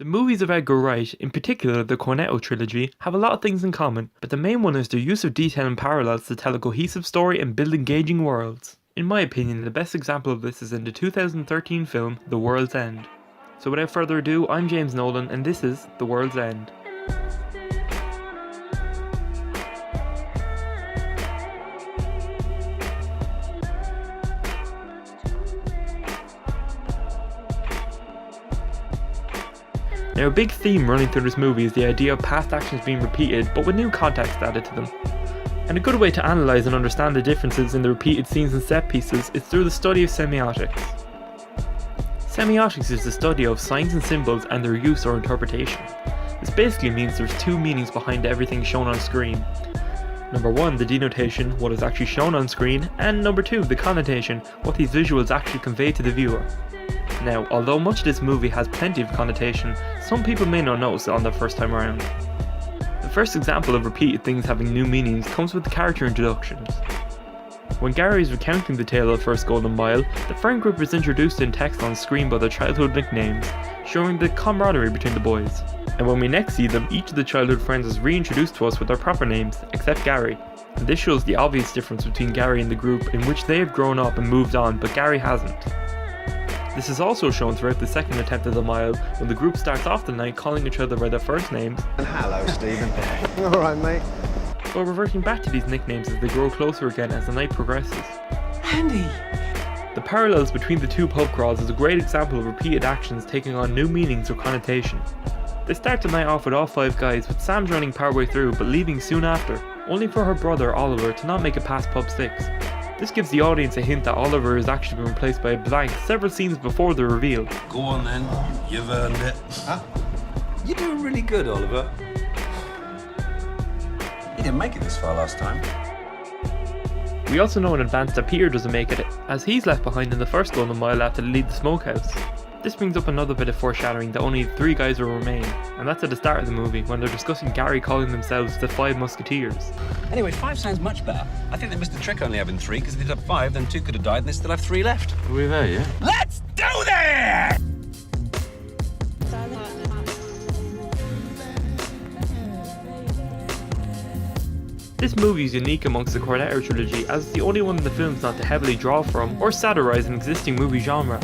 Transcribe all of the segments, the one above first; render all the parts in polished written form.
The movies of Edgar Wright, in particular the Cornetto trilogy, have a lot of things in common, but the main one is their use of detail and parallels to tell a cohesive story and build engaging worlds. In my opinion, the best example of this is in the 2013 film The World's End. So without further ado, I'm James Nolan and this is The World's End. Now a big theme running through this movie is the idea of past actions being repeated but with new context added to them. And a good way to analyse and understand the differences in the repeated scenes and set pieces is through the study of semiotics. Semiotics is the study of signs and symbols and their use or interpretation. This basically means there's two meanings behind everything shown on screen. Number one, the denotation, what is actually shown on screen, and number two, the connotation, what these visuals actually convey to the viewer. Now, although much of this movie has plenty of connotation, some people may not notice it on their first time around. The first example of repeated things having new meanings comes with the character introductions. When Gary is recounting the tale of the first Golden Mile, the friend group is introduced in text on screen by their childhood nicknames, showing the camaraderie between the boys. And when we next see them, each of the childhood friends is reintroduced to us with their proper names, except Gary. And this shows the obvious difference between Gary and the group in which they have grown up and moved on, but Gary hasn't. This is also shown throughout the second attempt of the mile, when the group starts off the night calling each other by their first names. And hello, Stephen. Alright, mate. But reverting back to these nicknames as they grow closer again as the night progresses. Andy! The parallels between the two pub crawls is a great example of repeated actions taking on new meanings or connotation. They start the night off with all five guys, with Sam joining partway through but leaving soon after, only for her brother Oliver to not make it past pub 6. This gives the audience a hint that Oliver has actually been replaced by a blank several scenes before the reveal. Go on then, you've earned it. Huh? You're doing really good, Oliver. You didn't make it this far last time. We also know in advance that Peter doesn't make it, as he's left behind in the first Golden Mile after they leave the smokehouse. This brings up another bit of foreshadowing that only 3 guys will remain, and that's at the start of the movie when they're discussing Gary calling themselves the 5 Musketeers. Anyway, 5 sounds much better. I think they missed the trick only having 3, because if they'd have 5, then 2 could have died and they still have 3 left. Are we there yet? Let's do this! This movie is unique amongst the Cornetto trilogy as it's the only one of the films not to heavily draw from or satirise an existing movie genre.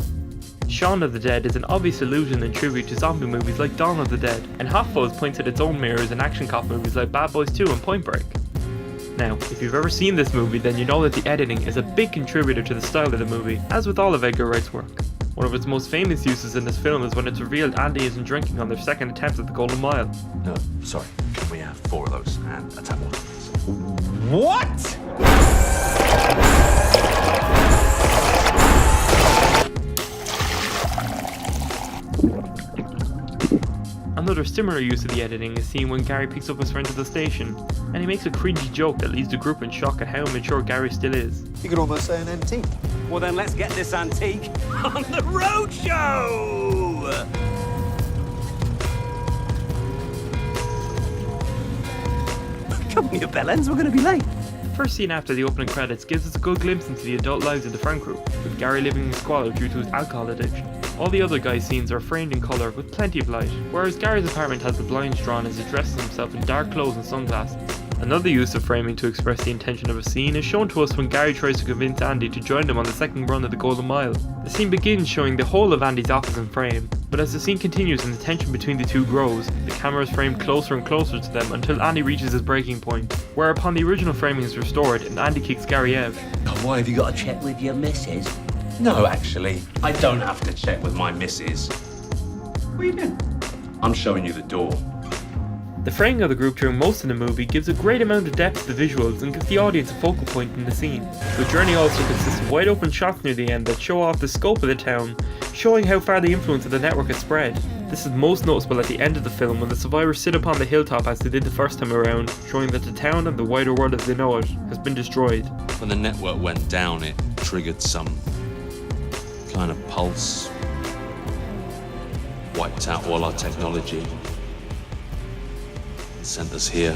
Shaun of the Dead is an obvious allusion and tribute to zombie movies like Dawn of the Dead, and Hot Fuzz points at its own mirrors in action cop movies like Bad Boys 2 and Point Break. Now, if you've ever seen this movie, then you know that the editing is a big contributor to the style of the movie, as with all of Edgar Wright's work. One of its most famous uses in this film is when it's revealed Andy isn't drinking on their second attempt at the Golden Mile. No, sorry. Can we have 4 of those and a tap water? What? Another similar use of the editing is seen when Gary picks up his friend at the station, and he makes a cringy joke that leaves the group in shock at how immature Gary still is. You could almost say an antique. Well then let's get this antique on the road show! Come on, you bellends, we're going to be late. The first scene after the opening credits gives us a good glimpse into the adult lives of the friend group, with Gary living in squalor due to his alcohol addiction. All the other guys' scenes are framed in colour with plenty of light, whereas Gary's apartment has the blinds drawn as he dresses himself in dark clothes and sunglasses. Another use of framing to express the intention of a scene is shown to us when Gary tries to convince Andy to join them on the second run of the Golden Mile. The scene begins showing the whole of Andy's office in frame, but as the scene continues and the tension between the two grows, the camera is framed closer and closer to them until Andy reaches his breaking point, whereupon the original framing is restored and Andy kicks Gary out. Why have you got to check with your missus? No, actually, I don't have to check with my missus. What are you doing? I'm showing you the door. The framing of the group during most of the movie gives a great amount of depth to the visuals and gives the audience a focal point in the scene. The journey also consists of wide open shots near the end that show off the scope of the town, showing how far the influence of the network has spread. This is most noticeable at the end of the film when the survivors sit upon the hilltop as they did the first time around, showing that the town and the wider world as they know it has been destroyed. When the network went down, it triggered some kind of pulse. Wiped out all our technology. Sent us here.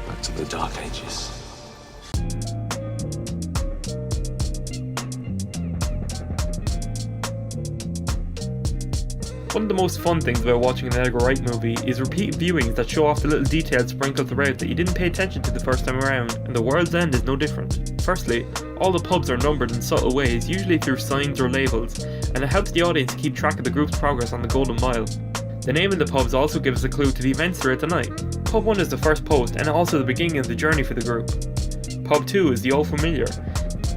Back to the Dark Ages. One of the most fun things about watching an Edgar Wright movie is repeat viewings that show off the little details sprinkled throughout that you didn't pay attention to the first time around, and The World's End is no different. Firstly, all the pubs are numbered in subtle ways, usually through signs or labels, and it helps the audience keep track of the group's progress on the Golden Mile. The name of the pubs also gives a clue to the events throughout the night. Pub 1 is the first post and also the beginning of the journey for the group. Pub 2 is the Old Familiar.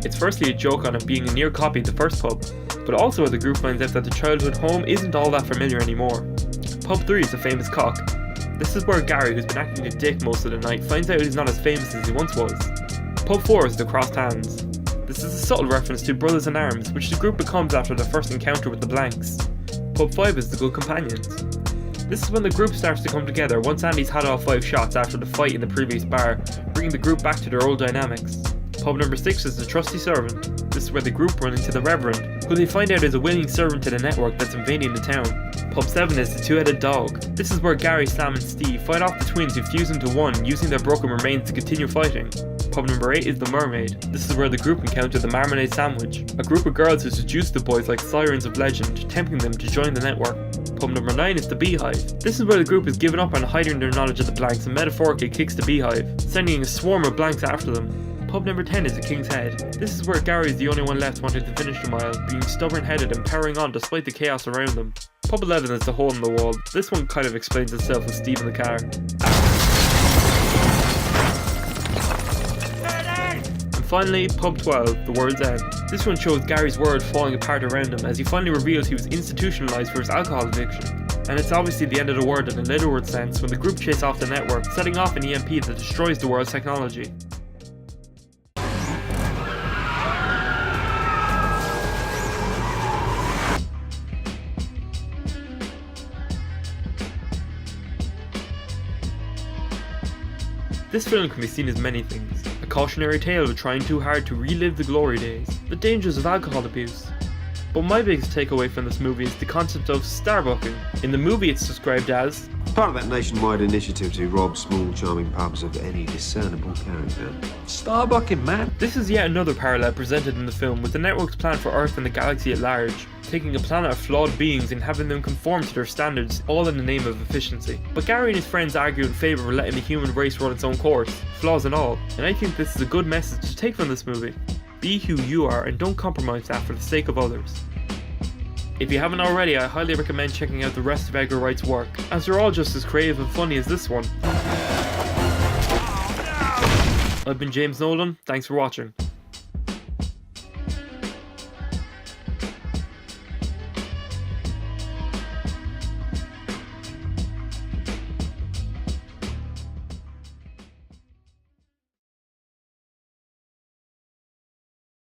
It's firstly a joke on it being a near copy of the first pub, but also the group finds out that the childhood home isn't all that familiar anymore. Pub 3 is the famous Cock. This is where Gary, who's been acting a dick most of the night, finds out he's not as famous as he once was. Pub 4 is the Crossed Hands. This is a subtle reference to Brothers in Arms, which the group becomes after their first encounter with the Blanks. Pub 5 is the Good Companions. This is when the group starts to come together once Andy's had all 5 shots after the fight in the previous bar, bringing the group back to their old dynamics. Pub number 6 is the Trusty Servant. This is where the group run into the Reverend, who they find out is a willing servant to the network that's invading the town. Pub 7 is the Two-Headed Dog. This is where Gary, Sam and Steve fight off the twins who fuse into one, using their broken remains to continue fighting. Pub number 8 is the Mermaid. This is where the group encounter the Marmalade Sandwich, a group of girls who seduce the boys like sirens of legend, tempting them to join the network. Pub number 9 is the Beehive. This is where the group has given up on hiding their knowledge of the Blanks and metaphorically kicks the Beehive, sending a swarm of Blanks after them. Pub number 10 is the King's Head. This is where Gary is the only one left wanting to finish the mile, being stubborn-headed and powering on despite the chaos around them. Pub 11 is the Hole in the Wall. This one kind of explains itself with Steve in the car. And finally, Pub 12, The World's End. This one shows Gary's world falling apart around him as he finally reveals he was institutionalized for his alcohol addiction. And it's obviously the end of the world in a literal sense when the group chase off the network, setting off an EMP that destroys the world's technology. This film can be seen as many things. A cautionary tale of trying too hard to relive the glory days, the dangers of alcohol abuse. But my biggest takeaway from this movie is the concept of starbucking. In the movie it's described as Part of that nationwide initiative to rob small, charming pubs of any discernible character. Starbucking, man. This is yet another parallel presented in the film with the network's plan for Earth and the galaxy at large, taking a planet of flawed beings and having them conform to their standards, all in the name of efficiency. But Gary and his friends argue in favour of letting the human race run its own course, flaws and all, and I think this is a good message to take from this movie. Be who you are and don't compromise that for the sake of others. If you haven't already, I highly recommend checking out the rest of Edgar Wright's work, as they're all just as creative and funny as this one. I've been James Nolan, thanks for watching.